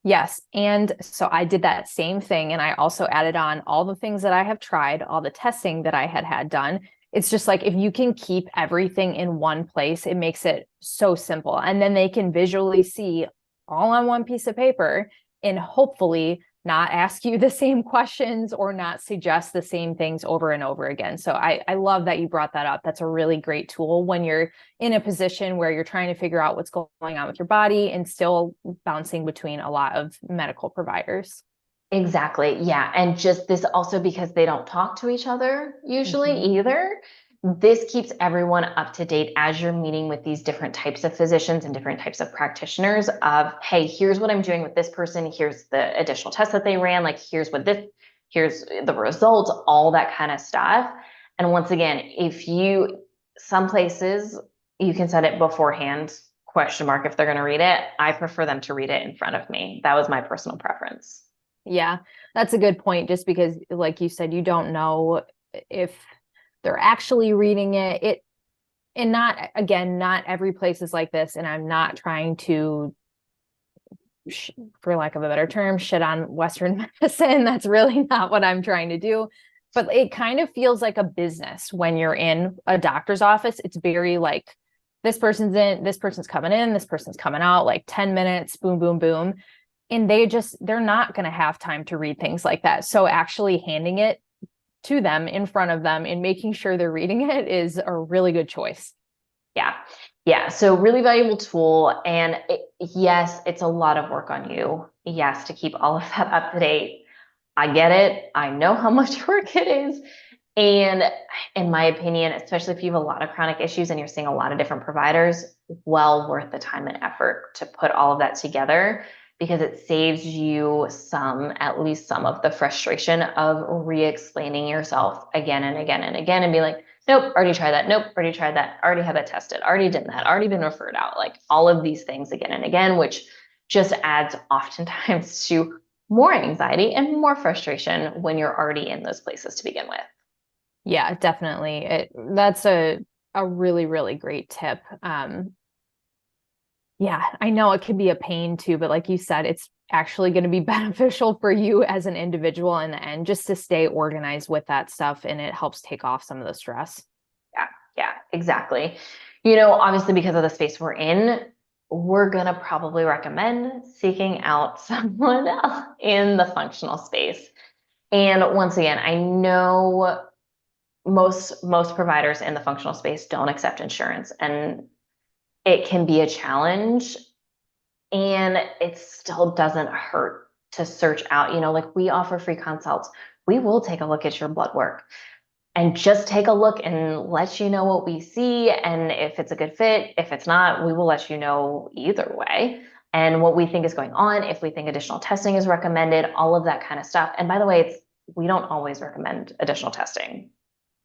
Yes. And so I did that same thing. And I also added on all the things that I have tried, all the testing that I had done. It's just like if you can keep everything in one place, it makes it so simple. And then they can visually see all on one piece of paper and hopefully not ask you the same questions or not suggest the same things over and over again. So I love that you brought that up. That's a really great tool when you're in a position where you're trying to figure out what's going on with your body and still bouncing between a lot of medical providers. Exactly. Yeah. And just this also because they don't talk to each other usually Mhm. either. This keeps everyone up to date as you're meeting with these different types of physicians and different types of practitioners of, hey, here's what I'm doing with this person. Here's the additional tests that they ran. Like, here's the results, all that kind of stuff. And once again, some places you can set it beforehand, question mark if they're going to read it. I prefer them to read it in front of me. That was my personal preference. Yeah, that's a good point. Just because, like you said, you don't know if they're actually reading it. And not, again, not every place is like this. And I'm not trying to, for lack of a better term, shit on Western medicine. That's really not what I'm trying to do. But it kind of feels like a business when you're in a doctor's office. It's very like, this person's in, this person's coming in, this person's coming out, like 10 minutes, boom, boom, boom. And they're not going to have time to read things like that. So actually handing it to them in front of them and making sure they're reading it is a really good choice. Yeah. Yeah. So really valuable tool. And yes, it's a lot of work on you. Yes, to keep all of that up to date. I get it. I know how much work it is. And in my opinion, especially if you have a lot of chronic issues and you're seeing a lot of different providers, well worth the time and effort to put all of that together because it saves you at least some of the frustration of re-explaining yourself again and again and again and be like, nope, already tried that. Nope, already tried that. Already had that tested. Already did that. Already been referred out. Like all of these things again and again, which just adds oftentimes to more anxiety and more frustration when you're already in those places to begin with. Yeah, definitely. That's a really, really great tip. Yeah, I know it can be a pain too, but like you said, it's actually going to be beneficial for you as an individual in the end, just to stay organized with that stuff, and it helps take off some of the stress. Yeah, yeah, exactly. Obviously, because of the space we're in, we're going to probably recommend seeking out someone in the functional space. And once again, I know most providers in the functional space don't accept insurance, and it can be a challenge. And it still doesn't hurt to search out, like we offer free consults. We will take a look at your blood work and just take a look and let you know what we see. And if it's a good fit, if it's not, we will let you know either way. And what we think is going on, if we think additional testing is recommended, all of that kind of stuff. And by the way, we don't always recommend additional testing.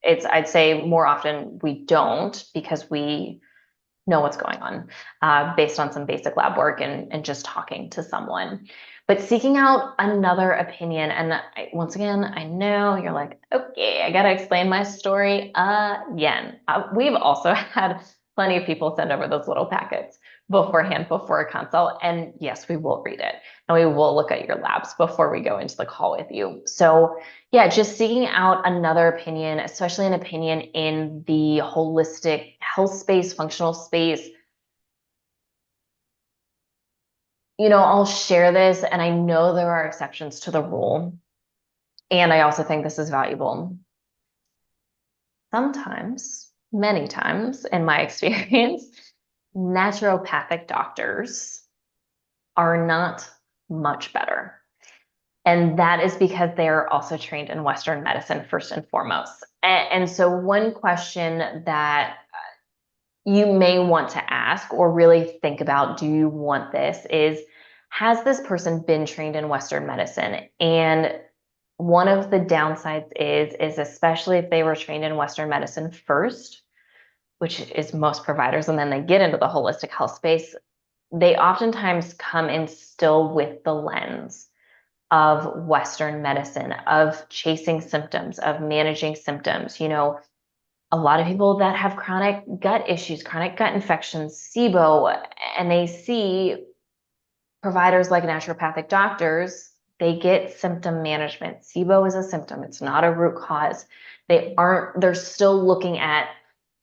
I'd say more often we don't because we know what's going on based on some basic lab work and just talking to someone. But seeking out another opinion. And once again, I know you're like, okay, I got to explain my story again. We've also had plenty of people send over those little packets beforehand, before a consult. And yes, we will read it and we will look at your labs before we go into the call with you. So yeah, just seeking out another opinion, especially an opinion in the holistic health space, functional space. I'll share this, and I know there are exceptions to the rule. And I also think this is valuable. Sometimes, many times in my experience, naturopathic doctors are not much better. And that is because they are also trained in Western medicine, first and foremost. And so, one question that you may want to ask or really think about, do you want this, is has this person been trained in Western medicine? And one of the downsides is especially if they were trained in Western medicine first, which is most providers, and then they get into the holistic health space, they oftentimes come in still with the lens of Western medicine, of chasing symptoms, of managing symptoms. A lot of people that have chronic gut issues, chronic gut infections, SIBO, and they see providers like naturopathic doctors, they get symptom management. SIBO is a symptom, it's not a root cause. They're still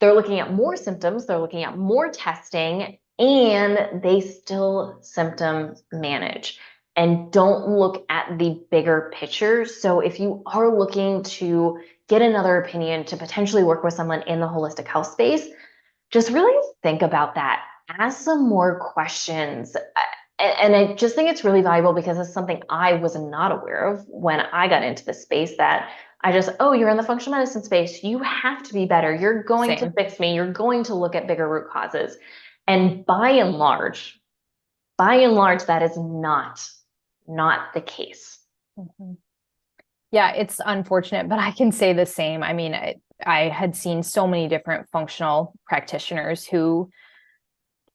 they're looking at more symptoms, they're looking at more testing, and they still symptom manage and don't look at the bigger picture. So if you are looking to get another opinion to potentially work with someone in the holistic health space, just really think about that. Ask some more questions. And I just think it's really valuable because it's something I was not aware of when I got into the space, that oh, you're in the functional medicine space. You have to be better. You're going to Same. fix me. You're going to look at bigger root causes. And by and large, that is not the case. Mhm. Yeah, it's unfortunate, but I can say the same. I mean, I had seen so many different functional practitioners who,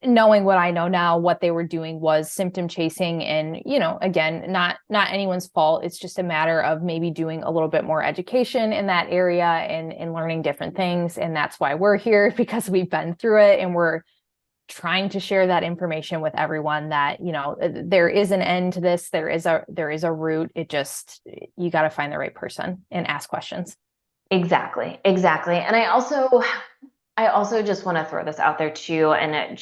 knowing what I know now, what they were doing was symptom chasing. And, again, not anyone's fault. It's just a matter of maybe doing a little bit more education in that area and learning different things. And that's why we're here, because we've been through it and we're trying to share that information with everyone, that there is an end to this, there is a root. You got to find the right person and ask questions. Exactly. And I also just want to throw this out there too. And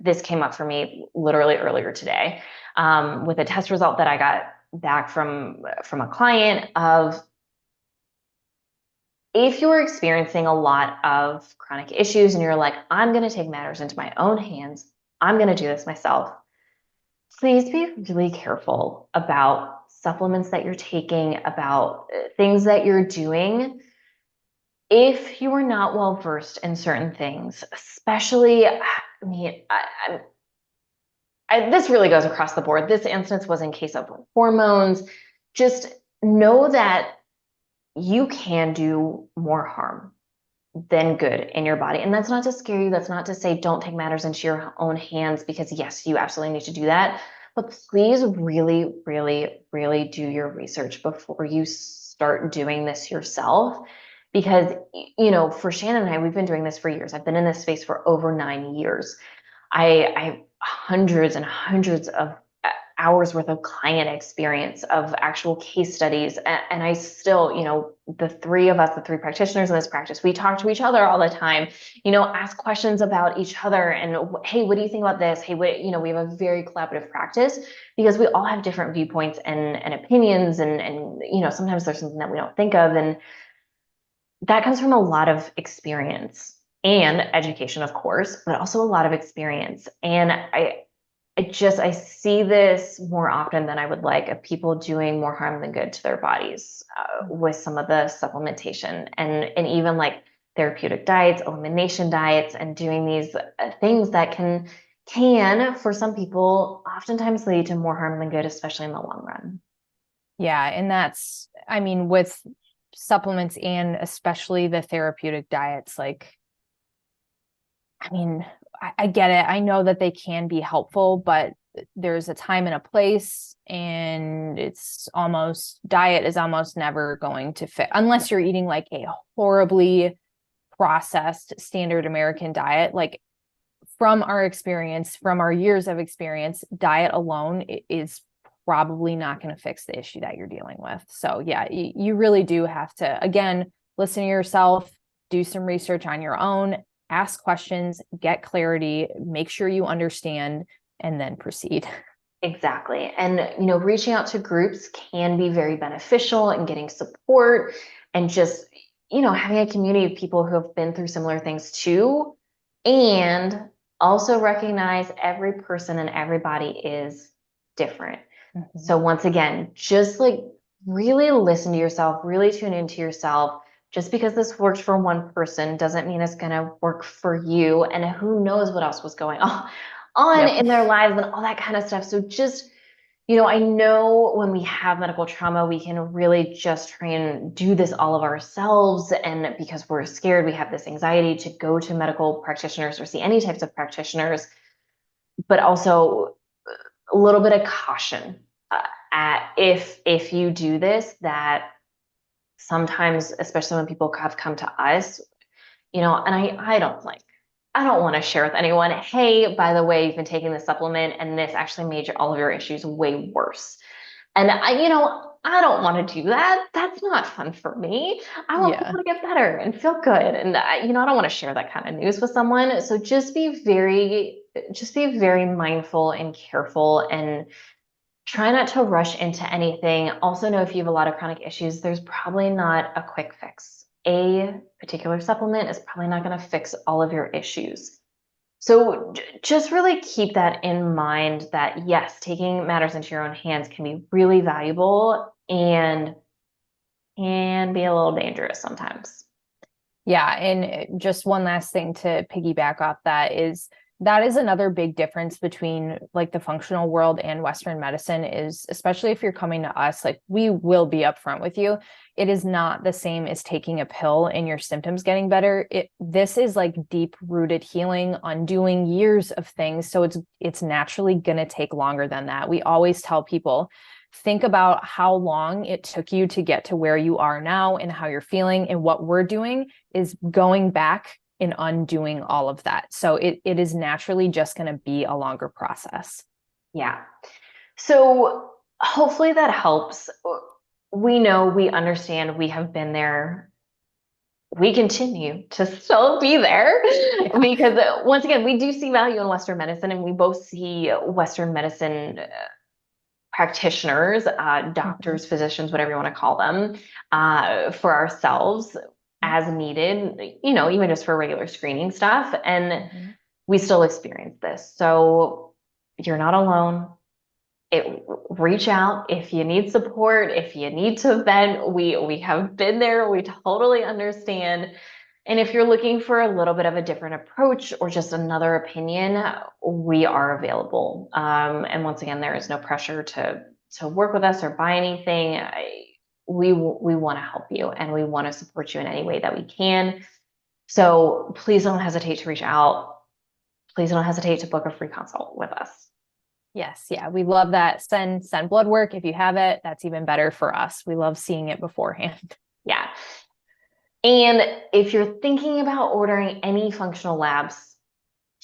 this came up for me literally earlier today, with a test result that I got back from a client of, if you're experiencing a lot of chronic issues and you're like, I'm going to take matters into my own hands, I'm going to do this myself. Please be really careful about supplements that you're taking, about things that you're doing. If you are not well versed in certain things, especially, I mean, this really goes across the board. This instance was in case of hormones. Just know that you can do more harm than good in your body. And that's not to scare you. That's not to say don't take matters into your own hands, because yes, you absolutely need to do that. But please really, really, really do your research before you start doing this yourself. Because, for Shannon and I, we've been doing this for years. I've been in this space for over 9 years. I have hundreds and hundreds of hours worth of client experience, of actual case studies. And I still, the three of us, the three practitioners in this practice, we talk to each other all the time, ask questions about each other. And hey, what do you think about this? Hey, we have a very collaborative practice because we all have different viewpoints and opinions. And, sometimes there's something that we don't think of. And that comes from a lot of experience and education, of course, but also a lot of experience. And I see this more often than I would like, of people doing more harm than good to their bodies with some of the supplementation, and even like therapeutic diets, elimination diets, and doing these things that can for some people oftentimes lead to more harm than good, especially in the long run. Yeah, and that's, I mean, with supplements and especially the therapeutic diets, like, I mean, I get it. I know that they can be helpful, but there's a time and a place, and diet is almost never going to fit unless you're eating like a horribly processed standard American diet. Like, from our experience, from our years of experience, diet alone is probably not going to fix the issue that you're dealing with. So yeah, you really do have to, again, listen to yourself, do some research on your own, ask questions, get clarity, make sure you understand, and then proceed. Exactly. And, reaching out to groups can be very beneficial and getting support and just, having a community of people who have been through similar things too. And also recognize every person and everybody is different. Mm-hmm. So once again, just like really listen to yourself, really tune into yourself. Just because this works for one person doesn't mean it's going to work for you. And who knows what else was going on Yep. in their lives and all that kind of stuff. So just, I know when we have medical trauma, we can really just try and do this all of ourselves. And because we're scared, we have this anxiety to go to medical practitioners or see any types of practitioners, but also a little bit of caution at if you do this, that sometimes, especially when people have come to us, and I don't want to share with anyone, hey, by the way, you've been taking this supplement and this actually made all of your issues way worse. And I don't want to do that. That's not fun for me. I want Yeah. people to get better and feel good. And I don't want to share that kind of news with someone. So just be very mindful and careful, and try not to rush into anything. Also, know if you have a lot of chronic issues, there's probably not a quick fix. A particular supplement is probably not going to fix all of your issues. So just really keep that in mind, that yes, taking matters into your own hands can be really valuable and can be a little dangerous sometimes. Yeah, and just one last thing to piggyback off that is another big difference between like the functional world and Western medicine is, especially if you're coming to us, like we will be upfront with you. It is not the same as taking a pill and your symptoms getting better. This is like deep rooted healing, undoing years of things. So it's naturally going to take longer than that. We always tell people, think about how long it took you to get to where you are now and how you're feeling. And what we're doing is going back and undoing all of that. So it is naturally just going to be a longer process. Yeah. So hopefully that helps. We know, we understand, we have been there. We continue to still be there Yeah. because once again, we do see value in Western medicine, and we both see Western medicine practitioners, Mm-hmm. doctors, physicians, whatever you want to call them, for ourselves as needed, even just for regular screening stuff. And Mm-hmm. we still experience this. So you're not alone. Reach out if you need support, if you need to vent. We have been there. We totally understand. And if you're looking for a little bit of a different approach or just another opinion, we are available. And once again, there is no pressure to work with us or buy anything. We want to help you, and we want to support you in any way that we can. So please don't hesitate to reach out. Please don't hesitate to book a free consult with us. Yes, yeah, we love that. Send blood work if you have it. That's even better for us. We love seeing it beforehand. Yeah. And if you're thinking about ordering any functional labs,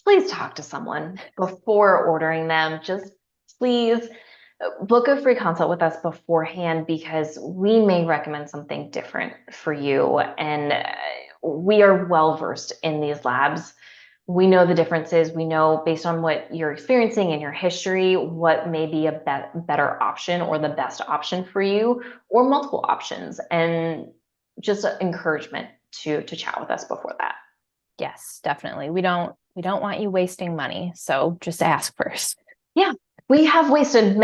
please talk to someone before ordering them. Just please book a free consult with us beforehand, because we may recommend something different for you. And we are well versed in these labs. We know the differences. We know, based on what you're experiencing and your history, what may be a better option or the best option for you, or multiple options. And just encouragement to chat with us before that. Yes, definitely. We don't want you wasting money. So just ask first. Yeah, we have wasted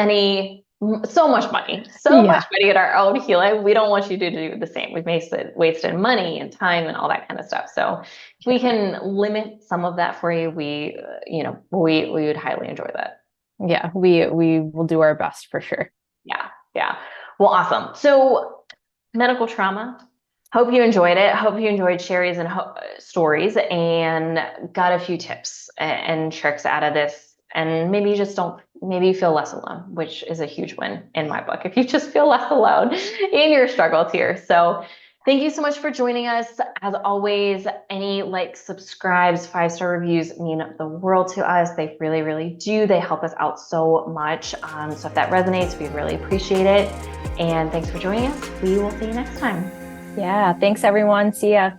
so much money, so much Yeah. money in our own healing. We don't want you to do the same. We've wasted money and time and all that kind of stuff. So if we can limit some of that for you, we would highly enjoy that. Yeah, we will do our best for sure. Yeah, yeah. Well, awesome. So medical trauma. Hope you enjoyed it. Hope you enjoyed Sherry's and stories and got a few tips and tricks out of this. And maybe you just don't, maybe you feel less alone, which is a huge win in my book. If you just feel less alone in your struggles here. So thank you so much for joining us. As always, any likes, subscribes, 5-star reviews mean the world to us. They really, really do. They help us out so much. So if that resonates, we really appreciate it. And thanks for joining us. We will see you next time. Yeah, thanks everyone. See ya.